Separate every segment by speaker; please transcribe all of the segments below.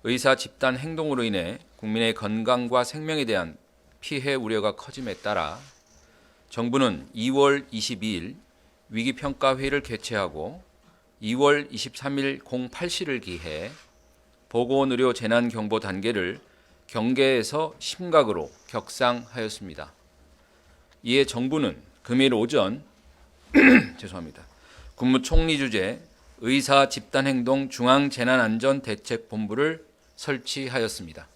Speaker 1: 의사 집단 행동으로 인해 국민의 건강과 생명에 대한 피해 우려가 커짐에 따라 정부는 2월 22일 위기평가회의를 개최하고 2월 23일 08시를 기해 보건의료 재난경보 단계를 경계에서 심각으로 격상하였습니다. 이에 정부는 금일 오전 국무총리 주재 의사 집단행동 중앙재난안전대책본부를 설치하였습니다.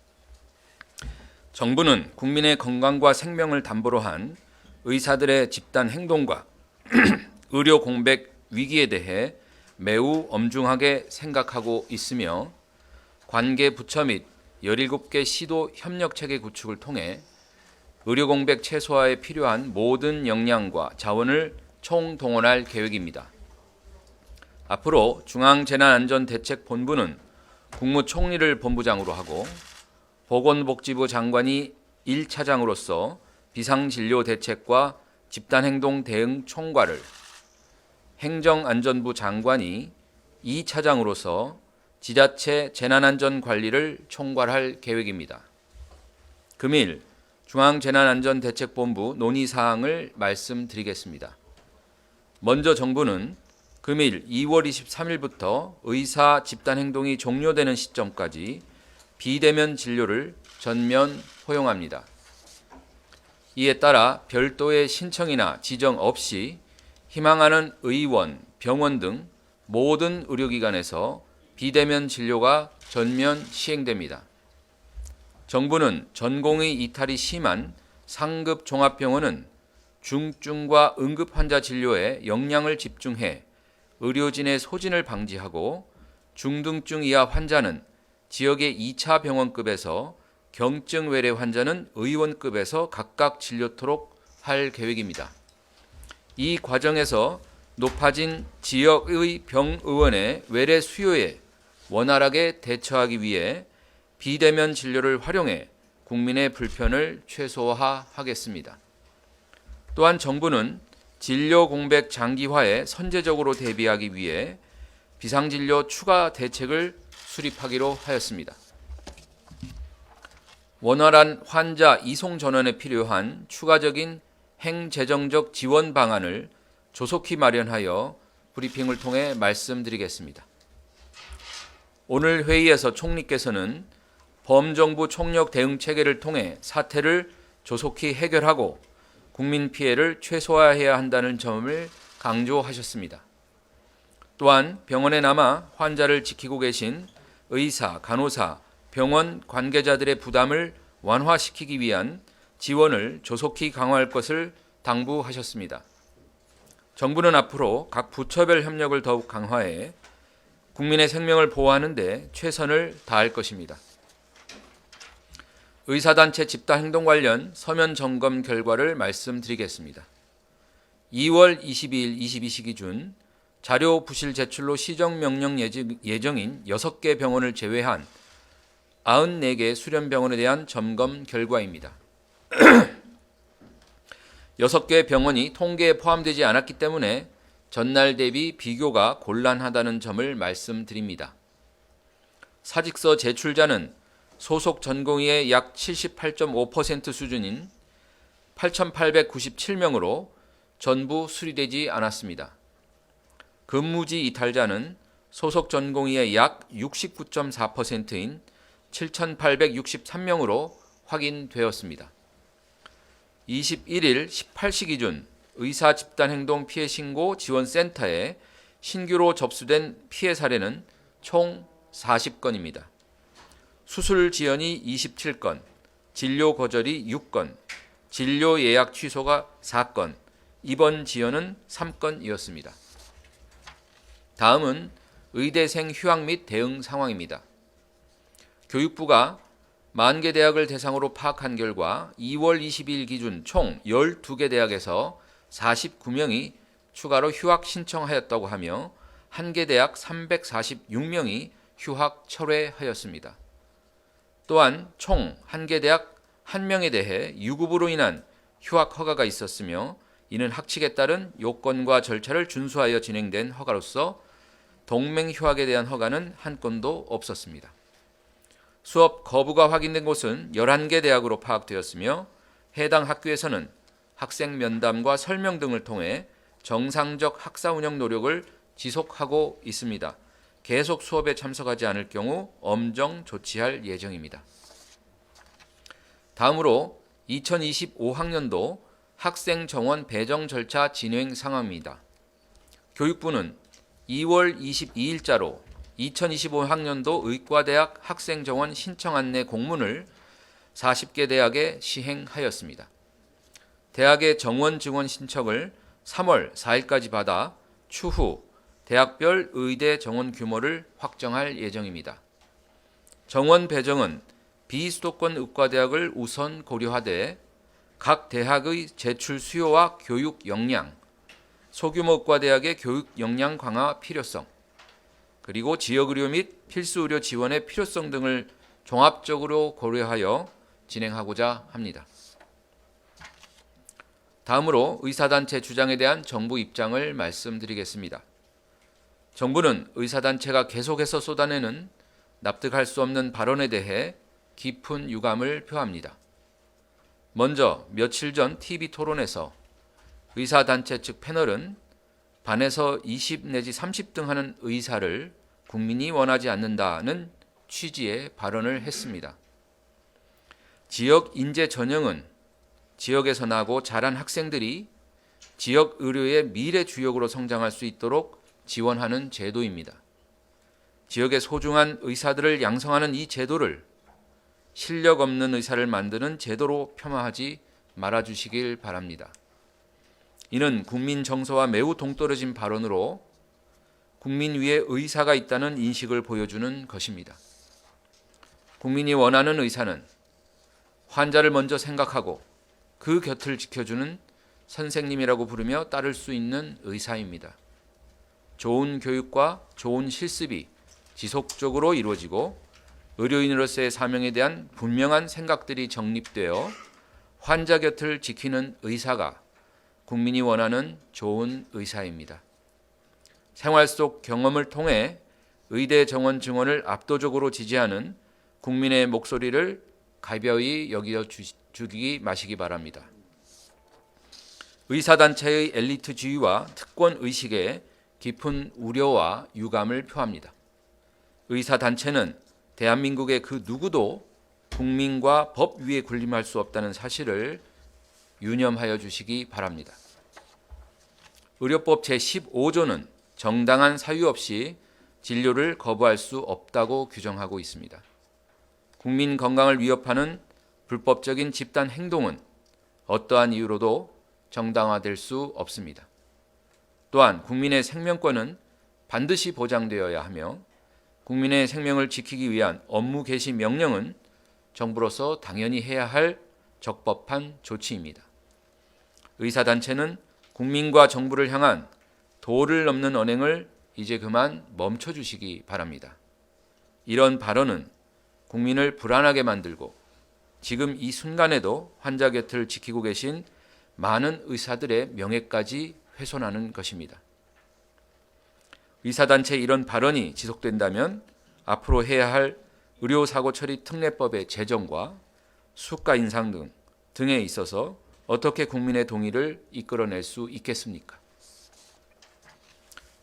Speaker 1: 정부는 국민의 건강과 생명을 담보로 한 의사들의 집단 행동과 의료 공백 위기에 대해 매우 엄중하게 생각하고 있으며 관계 부처 및 17개 시도 협력체계 구축을 통해 의료 공백 최소화에 필요한 모든 역량과 자원을 총동원할 계획입니다. 앞으로 중앙재난안전대책본부는 국무총리를 본부장으로 하고 보건복지부 장관이 1차장으로서 비상진료 대책과 집단행동 대응 총괄을, 행정안전부 장관이 2차장으로서 지자체 재난안전관리를 총괄할 계획입니다. 금일 중앙재난안전대책본부 논의사항을 말씀드리겠습니다. 먼저 정부는 금일 2월 23일부터 의사 집단행동이 종료되는 시점까지 비대면 진료를 전면 허용합니다. 이에 따라 별도의 신청이나 지정 없이 희망하는 의원, 병원 등 모든 의료기관에서 비대면 진료가 전면 시행됩니다. 정부는 전공의 이탈이 심한 상급 종합병원은 중증과 응급 환자 진료에 역량을 집중해 의료진의 소진을 방지하고 중등증 이하 환자는 지역의 2차 병원급에서 경증 외래 환자는 의원급에서 각각 진료토록 할 계획입니다. 이 과정에서 높아진 지역의 병의원의 외래 수요에 원활하게 대처하기 위해 비대면 진료를 활용해 국민의 불편을 최소화하겠습니다. 또한 정부는 진료 공백 장기화에 선제적으로 대비하기 위해 비상진료 추가 대책을 수립하기로 하였습니다. 원활한 환자 이송 전원에 필요한 추가적인 행재정적 지원 방안을 조속히 마련하여 브리핑을 통해 말씀드리겠습니다. 오늘 회의에서 총리께서는 범정부 총력 대응 체계를 통해 사태를 조속히 해결하고 국민 피해를 최소화해야 한다는 점을 강조하셨습니다. 또한 병원에 남아 환자를 지키고 계신 의사, 간호사, 병원 관계자들의 부담을 완화시키기 위한 지원을 조속히 강화할 것을 당부하셨습니다. 정부는 앞으로 각 부처별 협력을 더욱 강화해 국민의 생명을 보호하는 데 최선을 다할 것입니다. 의사단체 집단행동 관련 서면 점검 결과를 말씀드리겠습니다. 2월 22일 22시 기준 자료 부실 제출로 시정명령 예정인 6개 병원을 제외한 94개 수련병원에 대한 점검 결과입니다. 6개 병원이 통계에 포함되지 않았기 때문에 전날 대비 비교가 곤란하다는 점을 말씀드립니다. 사직서 제출자는 소속 전공의의 약 78.5% 수준인 8,897명으로 전부 수리되지 않았습니다. 근무지 이탈자는 소속 전공의의 약 69.4%인 7,863명으로 확인되었습니다. 21일 18시 기준 의사 집단행동 피해 신고 지원센터에 신규로 접수된 피해 사례는 총 40건입니다. 수술 지연이 27건, 진료 거절이 6건, 진료 예약 취소가 4건, 입원 지연은 3건이었습니다. 다음은 의대생 휴학 및 대응 상황입니다. 교육부가 40개 대학을 대상으로 파악한 결과 2월 22일 기준 총 12개 대학에서 49명이 추가로 휴학 신청하였다고 하며 1개 대학 346명이 휴학 철회하였습니다. 또한 총 1개 대학 1명에 대해 유급으로 인한 휴학 허가가 있었으며 이는 학칙에 따른 요건과 절차를 준수하여 진행된 허가로서 동맹 휴학에 대한 허가는 한 건도 없었습니다. 수업 거부가 확인된 곳은 11개 대학으로 파악되었으며 해당 학교에서는 학생 면담과 설명 등을 통해 정상적 학사 운영 노력을 지속하고 있습니다. 계속 수업에 참석하지 않을 경우 엄정 조치할 예정입니다. 다음으로 2025학년도 학생 정원 배정 절차 진행 상황입니다. 교육부는 2월 22일자로 2025학년도 의과대학 학생 정원 신청 안내 공문을 40개 대학에 시행하였습니다. 대학의 정원 증원 신청을 3월 4일까지 받아 추후 대학별 의대 정원 규모를 확정할 예정입니다. 정원 배정은 비수도권 의과대학을 우선 고려하되 각 대학의 제출 수요와 교육 역량, 소규모 의과대학의 교육 역량 강화 필요성, 그리고 지역의료 및 필수의료 지원의 필요성 등을 종합적으로 고려하여 진행하고자 합니다. 다음으로 의사단체 주장에 대한 정부 입장을 말씀드리겠습니다. 정부는 의사단체가 계속해서 쏟아내는 납득할 수 없는 발언에 대해 깊은 유감을 표합니다. 먼저 며칠 전 TV 토론에서 의사단체 측 패널은 반에서 20 내지 30등 하는 의사를 국민이 원하지 않는다는 취지의 발언을 했습니다. 지역 인재 전형은 지역에서 나고 자란 학생들이 지역 의료의 미래 주역으로 성장할 수 있도록 지원하는 제도입니다. 지역의 소중한 의사들을 양성하는 이 제도를 실력 없는 의사를 만드는 제도로 폄하하지 말아주시길 바랍니다. 이는 국민 정서와 매우 동떨어진 발언으로 국민 위에 의사가 있다는 인식을 보여주는 것입니다. 국민이 원하는 의사는 환자를 먼저 생각하고 그 곁을 지켜주는 선생님이라고 부르며 따를 수 있는 의사입니다. 좋은 교육과 좋은 실습이 지속적으로 이루어지고 의료인으로서의 사명에 대한 분명한 생각들이 정립되어 환자 곁을 지키는 의사가 국민이 원하는 좋은 의사입니다. 생활 속 경험을 통해 의대 정원 증원을 압도적으로 지지하는 국민의 목소리를 가벼이 여겨주기 마시기 바랍니다. 의사단체의 엘리트주의와 특권의식에 깊은 우려와 유감을 표합니다. 의사단체는 대한민국의 그 누구도 국민과 법 위에 군림할 수 없다는 사실을 유념하여 주시기 바랍니다. 의료법 제15조는 정당한 사유 없이 진료를 거부할 수 없다고 규정하고 있습니다. 국민 건강을 위협하는 불법적인 집단 행동은 어떠한 이유로도 정당화될 수 없습니다. 또한 국민의 생명권은 반드시 보장되어야 하며 국민의 생명을 지키기 위한 업무 개시 명령은 정부로서 당연히 해야 할 적법한 조치입니다. 의사단체는 국민과 정부를 향한 도를 넘는 언행을 이제 그만 멈춰주시기 바랍니다. 이런 발언은 국민을 불안하게 만들고 지금 이 순간에도 환자 곁을 지키고 계신 많은 의사들의 명예까지 훼손하는 것입니다. 의사단체의 이런 발언이 지속된다면 앞으로 해야 할 의료사고처리 특례법의 제정과 수가 인상 등에 있어서 어떻게 국민의 동의를 이끌어낼 수 있겠습니까?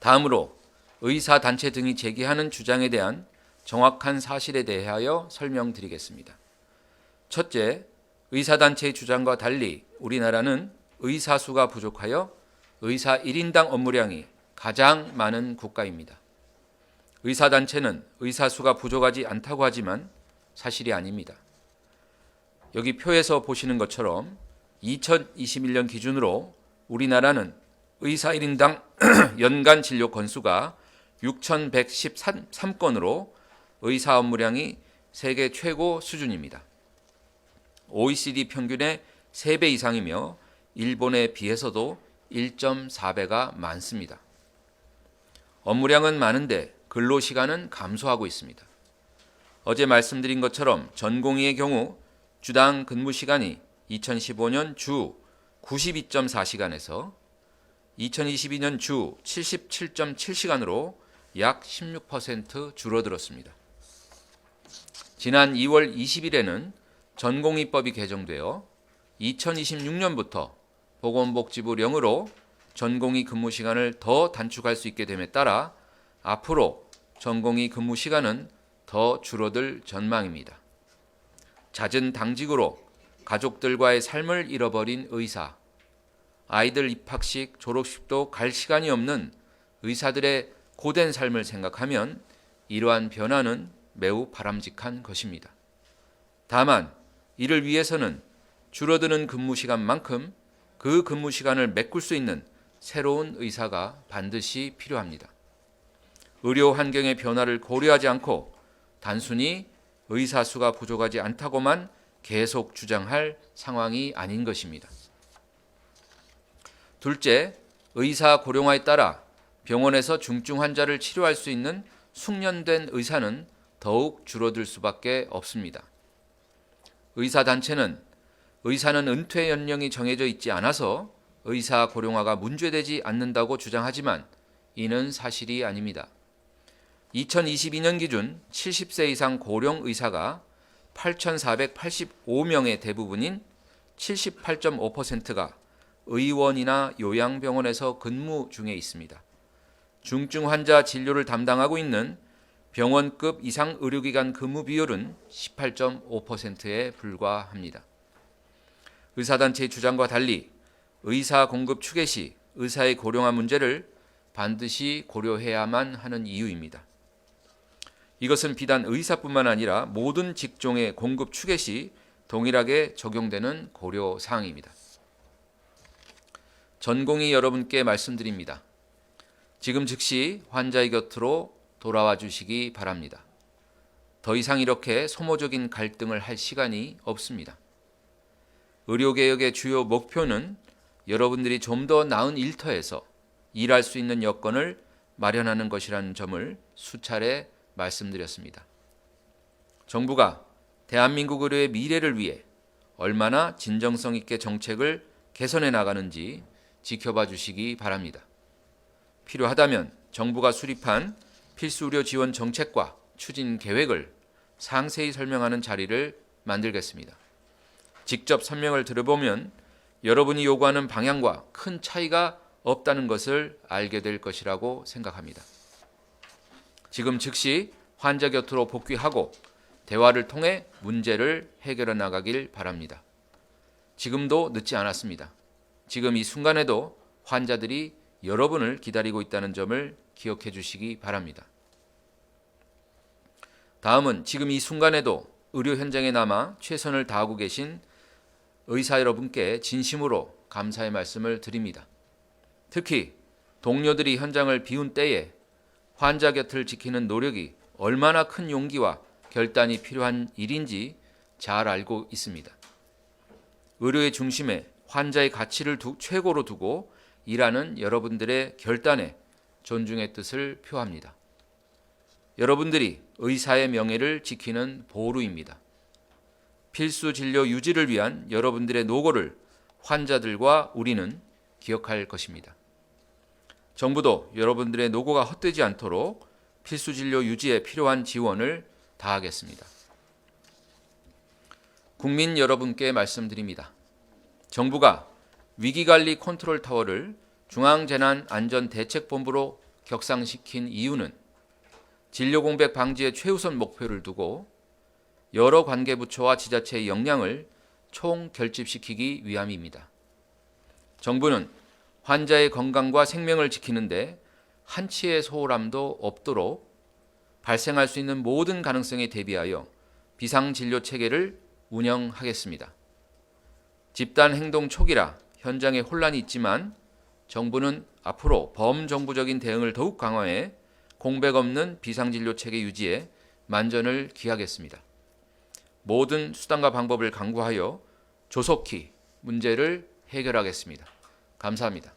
Speaker 1: 다음으로 의사단체 등이 제기하는 주장에 대한 정확한 사실에 대하여 설명드리겠습니다. 첫째, 의사단체의 주장과 달리 우리나라는 의사 수가 부족하여 의사 1인당 업무량이 가장 많은 국가입니다. 의사단체는 의사 수가 부족하지 않다고 하지만 사실이 아닙니다. 여기 표에서 보시는 것처럼 2021년 기준으로 우리나라는 의사 1인당 연간 진료 건수가 6,113건으로 의사 업무량이 세계 최고 수준입니다. OECD 평균의 3배 이상이며 일본에 비해서도 1.4배가 많습니다. 업무량은 많은데 근로시간은 감소하고 있습니다. 어제 말씀드린 것처럼 전공의의 경우 주당 근무시간이 2015년 주 92.4시간에서 2022년 주 77.7시간으로 약 16% 줄어들었습니다. 지난 2월 20일에는 전공의법이 개정되어 2026년부터 보건복지부령으로 전공의 근무 시간을 더 단축할 수 있게 됨에 따라 앞으로 전공의 근무 시간은 더 줄어들 전망입니다. 잦은 당직으로 가족들과의 삶을 잃어버린 의사, 아이들 입학식, 졸업식도 갈 시간이 없는 의사들의 고된 삶을 생각하면 이러한 변화는 매우 바람직한 것입니다. 다만 이를 위해서는 줄어드는 근무 시간만큼 그 근무 시간을 메꿀 수 있는 새로운 의사가 반드시 필요합니다. 의료 환경의 변화를 고려하지 않고 단순히 의사 수가 부족하지 않다고만 계속 주장할 상황이 아닌 것입니다. 둘째, 의사 고령화에 따라 병원에서 중증 환자를 치료할 수 있는 숙련된 의사는 더욱 줄어들 수밖에 없습니다. 의사단체는 의사는 은퇴 연령이 정해져 있지 않아서 의사 고령화가 문제되지 않는다고 주장하지만 이는 사실이 아닙니다. 2022년 기준 70세 이상 고령 의사가 8,485명의 대부분인 78.5%가 의원이나 요양병원에서 근무 중에 있습니다. 중증 환자 진료를 담당하고 있는 병원급 이상 의료기관 근무 비율은 18.5%에 불과합니다. 의사단체의 주장과 달리 의사 공급 추계 시 의사의 고령화 문제를 반드시 고려해야만 하는 이유입니다. 이것은 비단 의사뿐만 아니라 모든 직종의 공급 추계 시 동일하게 적용되는 고려사항입니다. 전공의 여러분께 말씀드립니다. 지금 즉시 환자의 곁으로 돌아와 주시기 바랍니다. 더 이상 이렇게 소모적인 갈등을 할 시간이 없습니다. 의료개혁의 주요 목표는 여러분들이 좀 더 나은 일터에서 일할 수 있는 여건을 마련하는 것이라는 점을 수차례 말씀드렸습니다. 정부가 대한민국 의료의 미래를 위해 얼마나 진정성 있게 정책을 개선해 나가는지 지켜봐 주시기 바랍니다. 필요하다면 정부가 수립한 필수 의료 지원 정책과 추진 계획을 상세히 설명하는 자리를 만들겠습니다. 직접 설명을 들어보면 여러분이 요구하는 방향과 큰 차이가 없다는 것을 알게 될 것이라고 생각합니다. 지금 즉시 환자 곁으로 복귀하고 대화를 통해 문제를 해결해 나가길 바랍니다. 지금도 늦지 않았습니다. 지금 이 순간에도 환자들이 여러분을 기다리고 있다는 점을 기억해 주시기 바랍니다. 다음은 지금 이 순간에도 의료 현장에 남아 최선을 다하고 계신 의사 여러분께 진심으로 감사의 말씀을 드립니다. 특히 동료들이 현장을 비운 때에 환자 곁을 지키는 노력이 얼마나 큰 용기와 결단이 필요한 일인지 잘 알고 있습니다. 의료의 중심에 환자의 가치를 최고로 두고 일하는 여러분들의 결단에 존중의 뜻을 표합니다. 여러분들이 의사의 명예를 지키는 보루입니다. 필수 진료 유지를 위한 여러분들의 노고를 환자들과 우리는 기억할 것입니다. 정부도 여러분들의 노고가 헛되지 않도록 필수 진료 유지에 필요한 지원을 다하겠습니다. 국민 여러분께 말씀드립니다. 정부가 위기관리 컨트롤 타워를 중앙재난안전대책본부로 격상시킨 이유는 진료 공백 방지에 최우선 목표를 두고 여러 관계부처와 지자체의 역량을 총결집시키기 위함입니다. 정부는 환자의 건강과 생명을 지키는데 한치의 소홀함도 없도록 발생할 수 있는 모든 가능성에 대비하여 비상진료 체계를 운영하겠습니다. 집단 행동 초기라 현장에 혼란이 있지만 정부는 앞으로 범정부적인 대응을 더욱 강화해 공백 없는 비상진료 체계 유지에 만전을 기하겠습니다. 모든 수단과 방법을 강구하여 조속히 문제를 해결하겠습니다. 감사합니다.